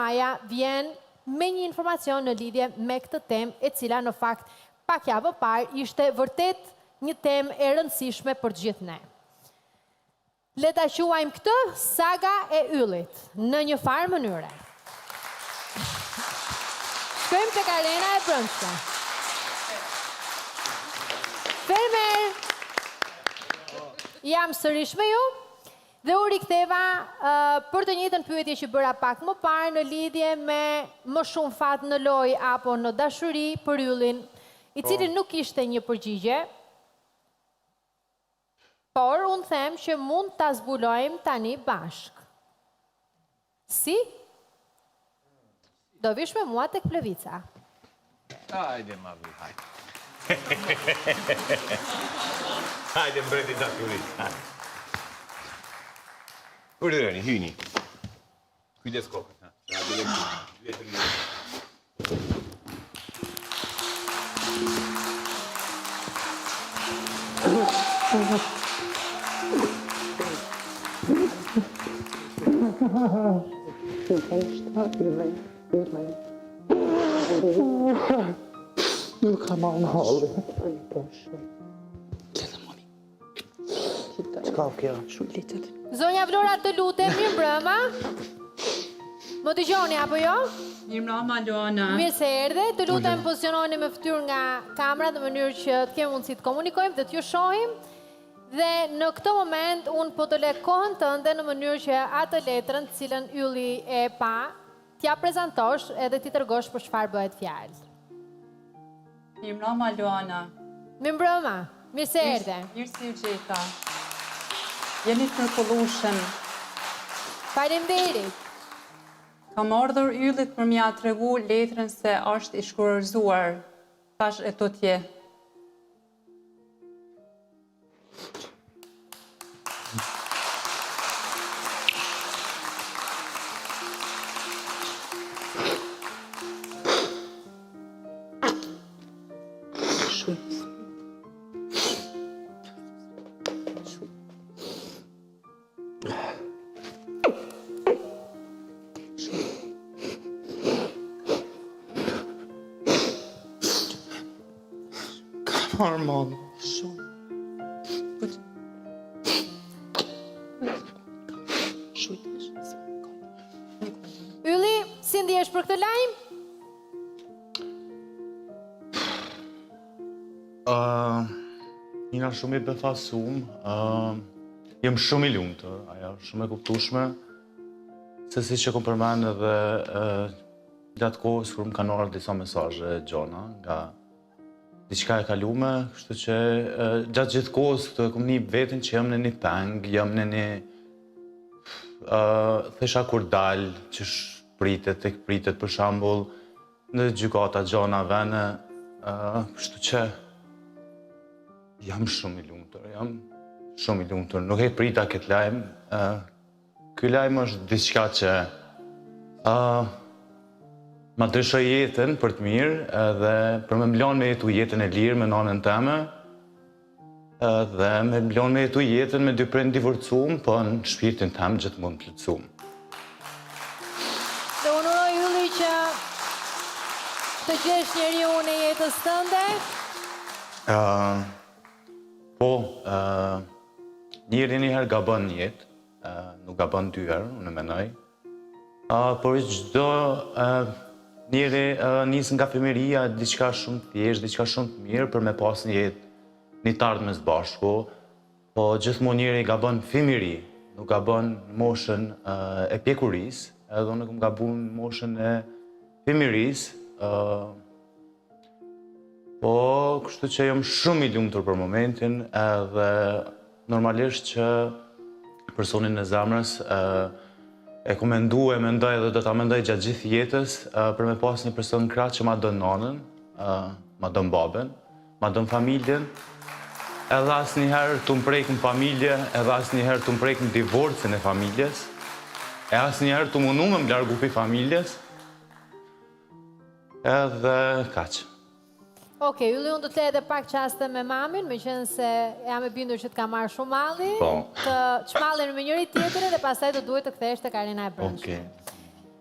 Maja vjen me një informacion në lidhje me këtë temë, e cila në fakt pak javë parë ishte vërtet një temë e rëndësishme për gjithë ne. Le ta quajmë këtë saga e yllit, në një farë mënyre. Shkojmë tek arena e brendshme. Fermer, jam sërish me ju. Dhe u riktheva për të njëjtën pyetje që bëra pak më parë në lidhje me më shumë fat në lojë apo në dashuri për yllin, i cili nuk ishte një përgjigje, por unë them që mund ta zbulojmë tani bashk. Si? Do vish me mua tek Plevica. Hajde, mami, hajde. Hajde, mbreti dashurit, hajde. Urdhëroni, hyni. Kujdes kokën, ha. Letër një. Nuk kam marrë në halë. Qka kjo? Shumë litët. Zonja Vlora, të lutem, mirë mbrëma. Më dëgjoni apo jo? Mirë mbrëma, Luana. Mirë se erdhe. Të lutem poziciononi me fytyrë nga kamera në mënyrë që të kemi mundësi të komunikojmë dhe t'ju shohim. Dhe në këtë moment unë po të lë kohën tënde në mënyrë që atë letrën, të cilën ylli e pa, t'ja prezantosh edhe ti tërgosh për çfarë bëhet fjalë. Mirë mbrëma, Luana. Mirë mbrëma. Mirë se erdhe. Mirë si u gjeta. Jeni të mrekullueshëm. Faleminderit. Kam ardhur yllit për m'ja tregu letrën se është i shkurorzuar. Tash e tutje. Armand. Ylli, si ndihesh për këtë lajm? Jena shumë i befasum. Jem shumë i lumtur, ajo shumë e kuptueshme. Se si që kom përmend edhe gjatë kohës kur më kanë ardhur disa mesazhe gjona nga diçka e kalume, kështu që gjatë gjithë kohës këtu e kom njih veten që jam në një peng, jam në një thesha kur dal, që pritet për shembull në gjykata gjona vene, kështu që jam shumë i lumtur, nuk e prita këtë lajm. Ky lajm është diçka që ma dëshoj jetën për të mirë dhe për me mblon me jetu jetën e lirë me nanën teme dhe me mblon me jetu jetën me dy prind divorcum, po në shpirtin tem gjithmonë plotësum. Dhe unë uroj ylli që të gjesh njeriu në jetës tënde. Po, njëri njëherë gabon në jetë, nuk gabon dy herë, unë e menoj. Por çdo njëri nisë nga fëmijëria diçka shumë thjesht, diçka shumë të mirë për me pas një jetë, një të ardhmes bashku, po gjithmonë njëri gabon fëmijëri, nuk gabon moshën e pjekurisë, edhe unë kam gabuar në moshën e fëmijërisë. Po, kështu që jam shumë i lumtur për momentin, edhe normalisht që personin e zemrës e ku mendoj edhe do ta mendoj gjatë gjithë jetës për me pas një person krah që ma don nanën, ma don babën, ma don familjen, edhe asnjëherë të mprek në familje, edhe asnjëherë të mprek në divorcin e familjes, e asnjëherë të mundu me largu pi familjes, edhe kaq. Okej, ylli unë do të le edhe pak qaste me mamin, me qenë se jam e bindur që të ka marrë shumë malli, të çmallin me njëri tjetrin dhe pastaj do duhet të kthehesh tek arena e brendshme.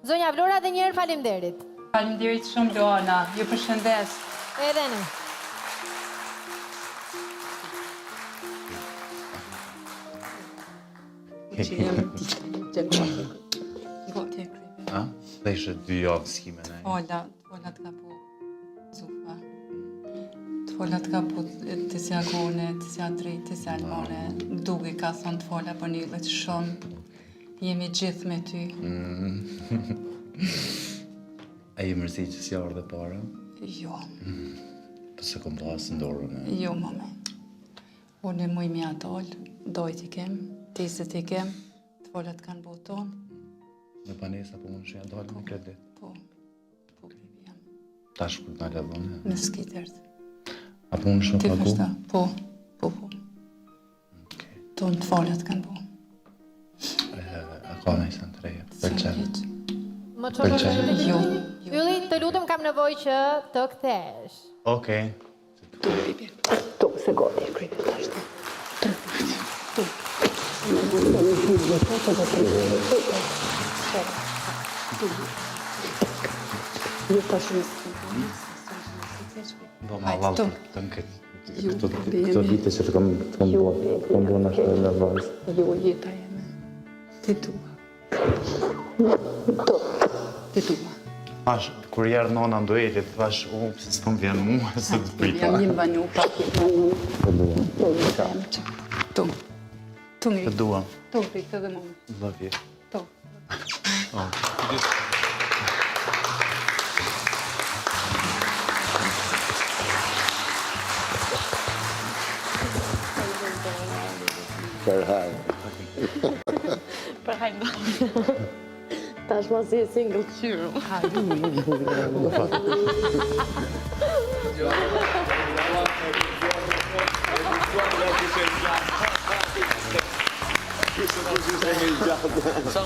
Zonja Vlora dhe njerë faleminderit. Faleminderit shumë Luana, ju përshëndes. Edhe ne. Gati e kryve. A? Dhe ishe 2 javë s'kime ne. Fola t'ka po zufa. T'fola t'ka po të si agone, të si drejt, të si almone. Duke ka thonë t'fola për njëllet shumë. Jemi gjithë me ty. A i mërzi që si ardhe para? Jo, Po se kom pasë ndorën e... jo moment. Unë e muj mi adolë, dojt i kem, tiset i kem, t'fola t'kanë boton. Në panesa po unë shëja dalë me kredit. Po, Vivian, Tash kur t'na ledhone. me skitert. Apo unë shumë Ti pagu? përshta, po. Okej. Tonë t'fola t'kanë bo. A ka në isën të reja? Pëlqen. Më çon Pëlqen. Jo. Ylli, të lutem kam nevojë që të kthesh. Okej. Tu, se godi e kryve të ashtë. Ju të shumë. Bo ma Hajde, valë tu. të në këtë. Ju, Këto bene. dite që të kam bo në shtë në vazë. Ju, jeta jeme. Ti tua. Ti tua. Pash, kur jerë nona ndojetit, pash, se s'kom vjen mu, se të prita. Jam një banu, pak një banu. Tu. Tu Të ngritë. dua. Tu ngritë edhe mu. Love you. Tu. Për hajnë. Tash ma si e single qyru. Sa